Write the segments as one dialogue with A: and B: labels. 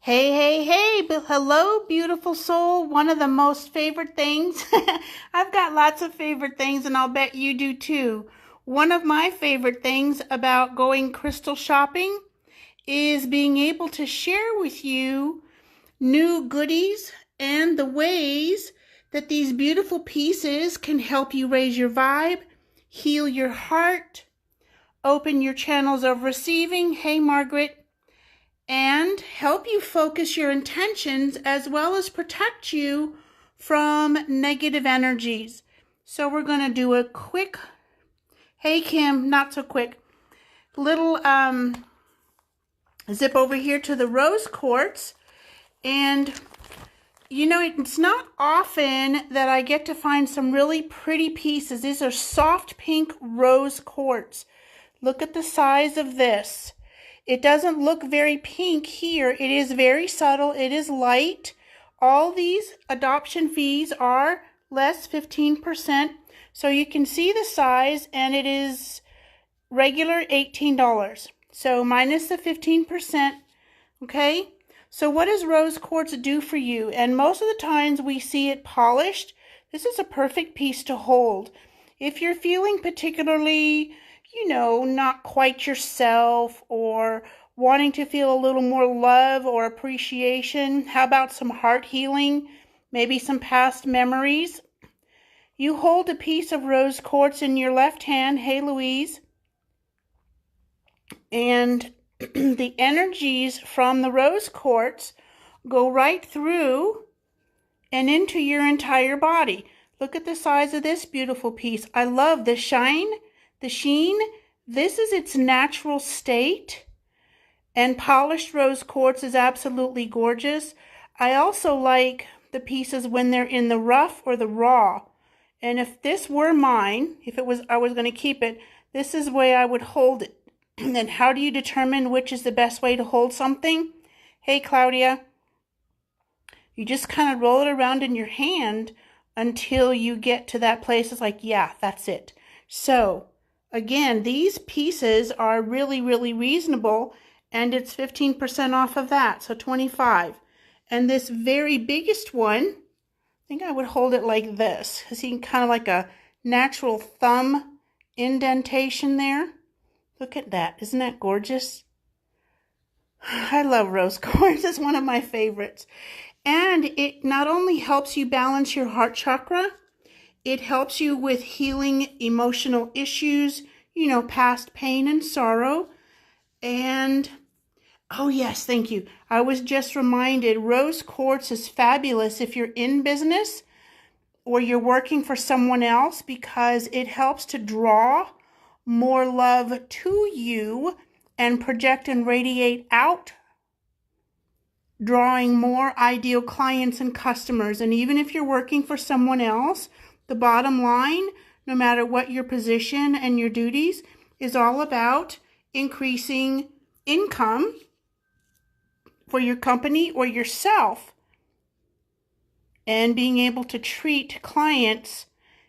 A: Hey, hey, hey, hello, beautiful soul. One of the most favorite things. I've got lots of favorite things, and I'll bet you do too. One of my favorite things about going crystal shopping is being able to share with you new goodies and the ways that these beautiful pieces can help you raise your vibe, heal your heart, open your channels of receiving. Hey, Margaret. And help you focus your intentions as well as protect you from negative energies. So we're going to do a quick, hey Kim, not so quick, little zip over here to the rose quartz. And you know, it's not often that I get to find some really pretty pieces. These are soft pink rose quartz. Look at the size of this. It doesn't look very pink here. It is very subtle. It is light. All these adoption fees are less 15%. So you can see the size, and it is regular $18. So minus the 15%. Okay? So what does rose quartz do for you? And most of the times we see it polished. This is a perfect piece to hold. If you're feeling particularly, not quite yourself, or wanting to feel a little more love or appreciation, how about some heart healing, maybe some past memories? You hold a piece of rose quartz in your left hand, hey Louise, and the energies from the rose quartz go right through and into your entire body. Look at the size of this beautiful piece. I love the shine, the sheen. This is its natural state. And polished rose quartz is absolutely gorgeous. I also like the pieces when they're in the rough or the raw. And if this were mine, I was going to keep it, this is the way I would hold it. And how do you determine which is the best way to hold something? Hey, Claudia. You just kind of roll it around in your hand until you get to that place. It's like, yeah, that's it. So, again, these pieces are really, really reasonable, and it's 15% off of that, so 25. And this very biggest one, I think I would hold it like this. See, kind of like a natural thumb indentation there. Look at that. Isn't that gorgeous? I love rose quartz. It's one of my favorites. And it not only helps you balance your heart chakra, it helps you with healing emotional issues, past pain and sorrow. And, oh yes, thank you. I was just reminded, rose quartz is fabulous if you're in business or you're working for someone else, because it helps to draw more love to you and project and radiate out, drawing more ideal clients and customers. And even if you're working for someone else, the bottom line, no matter what your position and your duties, is all about increasing income for your company or yourself, and being able to treat clients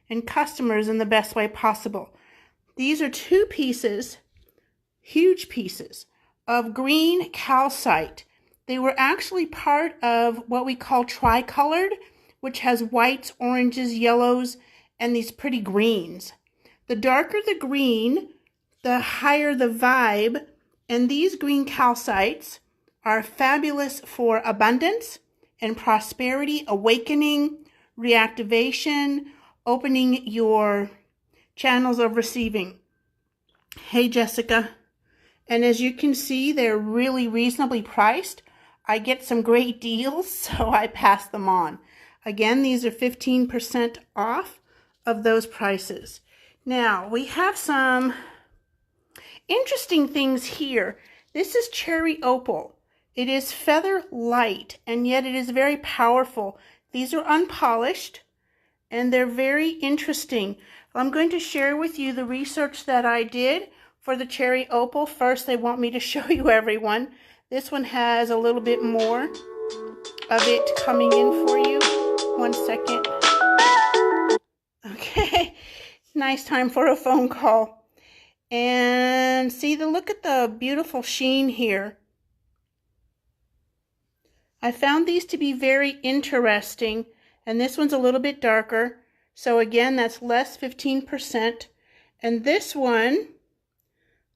A: and customers in the best way possible. These are two pieces, huge pieces, of green calcite. They were actually part of what we call tricolored, which has whites, oranges, yellows, and these pretty greens. The darker the green, the higher the vibe, and these green calcites are fabulous for abundance and prosperity, awakening, reactivation, opening your channels of receiving. Hey, Jessica. And as you can see, they're really reasonably priced. I get some great deals, so I pass them on. Again, these are 15% off of those prices. Now, we have some interesting things here. This is cherry opal. It is feather light, and yet it is very powerful. These are unpolished, and they're very interesting. I'm going to share with you the research that I did for the cherry opal. First, they want me to show you everyone. This one has a little bit more of it coming in for you. 1 second. Okay, nice time for a phone call. And see, look at the beautiful sheen here. I found these to be very interesting, and this one's a little bit darker. So again, that's less 15%. And this one,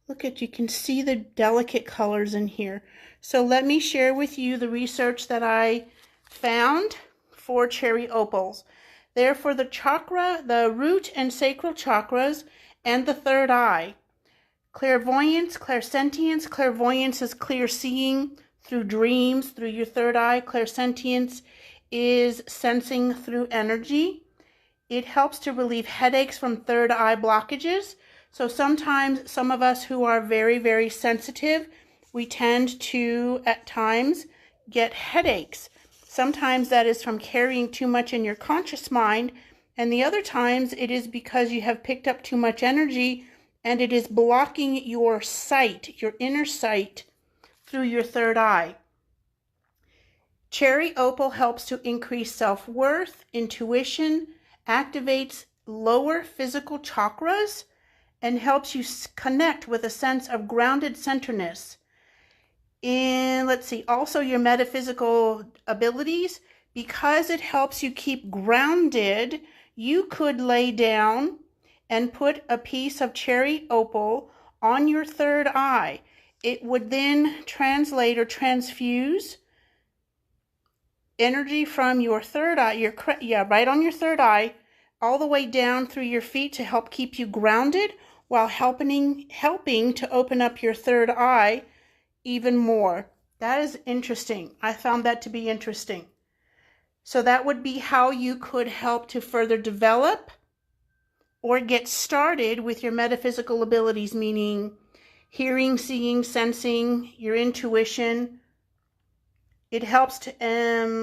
A: look at, you can see the delicate colors in here. So let me share with you the research that I found for cherry opals. They're for the chakra, the root and sacral chakras, and the third eye. Clairvoyance, clairsentience. Clairvoyance is clear seeing through dreams, through your third eye. Clairsentience is sensing through energy. It helps to relieve headaches from third eye blockages. So sometimes some of us who are very, very sensitive, we tend to, at times, get headaches. Sometimes that is from carrying too much in your conscious mind, and the other times it is because you have picked up too much energy and it is blocking your sight, your inner sight, through your third eye. Cherry opal helps to increase self-worth, intuition, activates lower physical chakras, and helps you connect with a sense of grounded centeredness. And let's see, also your metaphysical abilities, because it helps you keep grounded, you could lay down and put a piece of cherry opal on your third eye. It would then translate or transfuse energy from your third eye, right on your third eye, all the way down through your feet to help keep you grounded, while helping to open up your third eye even more. That is interesting. I found that to be interesting. So that would be how you could help to further develop or get started with your metaphysical abilities, meaning hearing, seeing, sensing, your intuition. It helps to,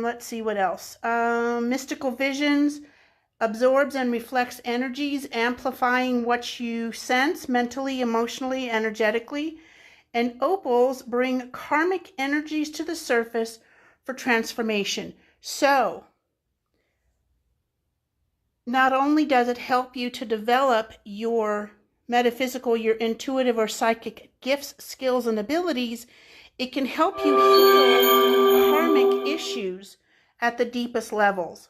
A: let's see what else. Mystical visions, absorbs and reflects energies, amplifying what you sense mentally, emotionally, energetically. And opals bring karmic energies to the surface for transformation. So, not only does it help you to develop your metaphysical, your intuitive or psychic gifts, skills, and abilities, it can help you heal karmic issues at the deepest levels.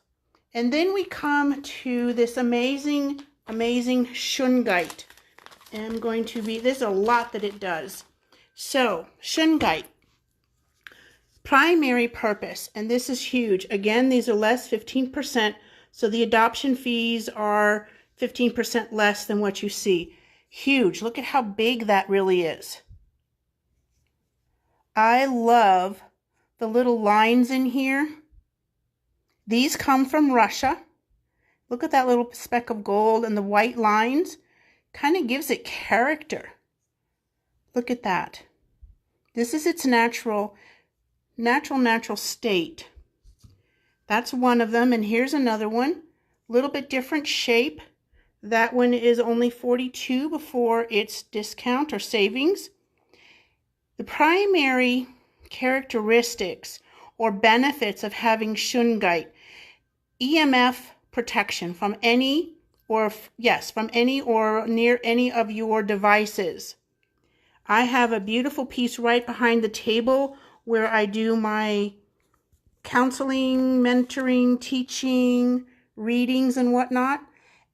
A: And then we come to this amazing, amazing Shungite. And I'm going to read, there's a lot that it does. So, Shungite, primary purpose, and this is huge. Again, these are less 15%, so the adoption fees are 15% less than what you see. Huge. Look at how big that really is. I love the little lines in here. These come from Russia. Look at that little speck of gold and the white lines. Kind of gives it character. Look at that. This is its natural state. That's one of them, and here's another one. Little bit different shape. That one is only $42 before its discount or savings. The primary characteristics or benefits of having Shungite: EMF protection from any or near any of your devices. I have a beautiful piece right behind the table where I do my counseling, mentoring, teaching, readings, and whatnot.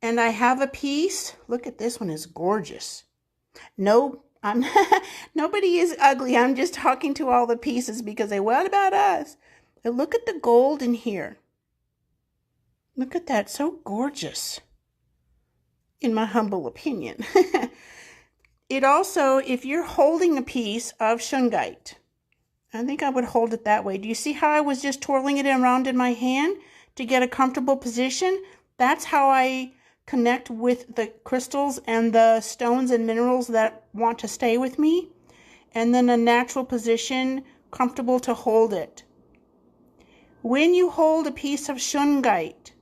A: And I have a piece. Look at this one, is gorgeous. No, nobody is ugly. I'm just talking to all the pieces because what about us? And look at the gold in here. Look at that, so gorgeous, in my humble opinion. It also, if you're holding a piece of Shungite, I think I would hold it that way. Do you see how I was just twirling it around in my hand to get a comfortable position? That's how I connect with the crystals and the stones and minerals that want to stay with me. And then a natural position, comfortable to hold it. When you hold a piece of Shungite,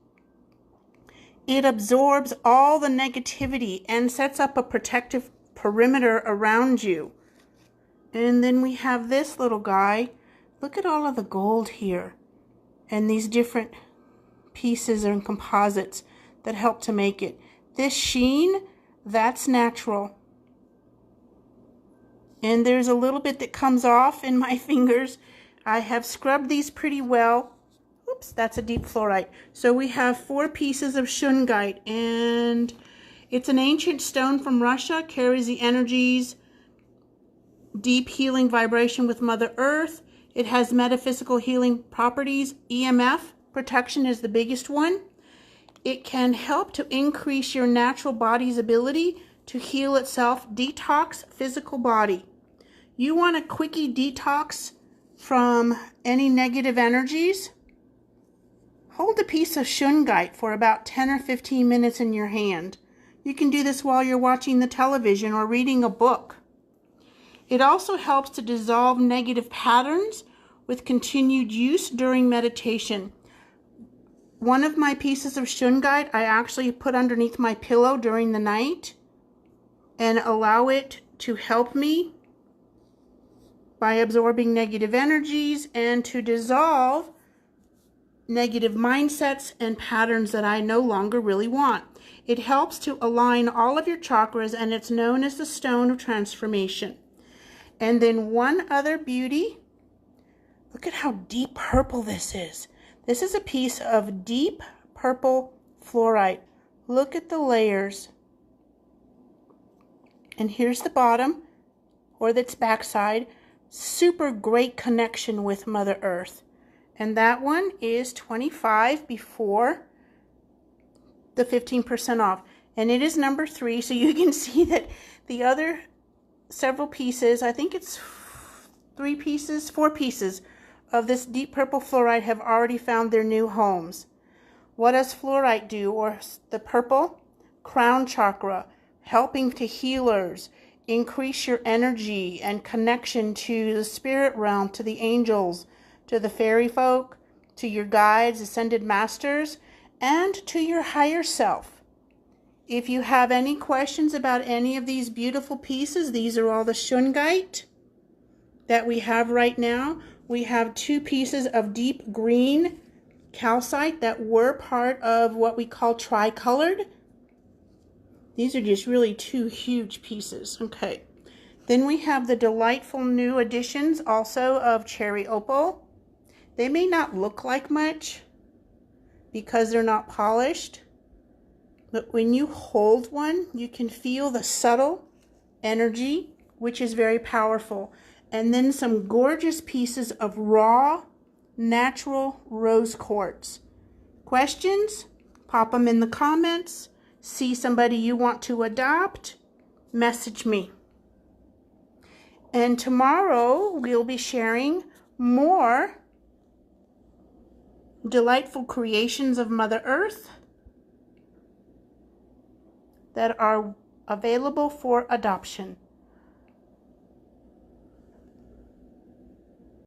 A: it absorbs all the negativity and sets up a protective perimeter around you. And then we have this little guy. Look at all of the gold here and these different pieces and composites that help to make it. This sheen, that's natural. And there's a little bit that comes off in my fingers. I have scrubbed these pretty well. Oops, that's a deep fluorite. So we have 4 pieces of Shungite, and it's an ancient stone from Russia, carries the energies, deep healing vibration with Mother Earth. It has metaphysical healing properties. EMF protection is the biggest one. It can help to increase your natural body's ability to heal itself, detox physical body. You want a quickie detox from any negative energies? Hold a piece of Shungite for about 10 or 15 minutes in your hand. You can do this while you're watching the television or reading a book. It also helps to dissolve negative patterns with continued use during meditation. One of my pieces of Shungite I actually put underneath my pillow during the night and allow it to help me by absorbing negative energies and to dissolve negative mindsets and patterns that I no longer really want. It helps to align all of your chakras, and it's known as the stone of transformation. And then one other beauty, look at how deep purple this is. This is a piece of deep purple fluorite. Look at the layers. And here's the bottom, or its backside. Super great connection with Mother Earth. And that one is $25 before the 15% off. And it is number 3, so you can see that the other several pieces, I think it's 4 pieces of this deep purple fluorite have already found their new homes. What does fluorite do? Or the purple? Crown chakra, helping to healers, increase your energy and connection to the spirit realm, to the angels, to the fairy folk, to your guides, ascended masters, and to your higher self. If you have any questions about any of these beautiful pieces, these are all the Shungite that we have right now. We have 2 pieces of deep green calcite that were part of what we call tricolored. These are just really 2 huge pieces. Okay. Then we have the delightful new additions also of cherry opal. They may not look like much because they're not polished, but when you hold one, you can feel the subtle energy, which is very powerful. And then some gorgeous pieces of raw, natural rose quartz. Questions? Pop them in the comments. See somebody you want to adopt? Message me. And tomorrow we'll be sharing more delightful creations of Mother Earth that are available for adoption.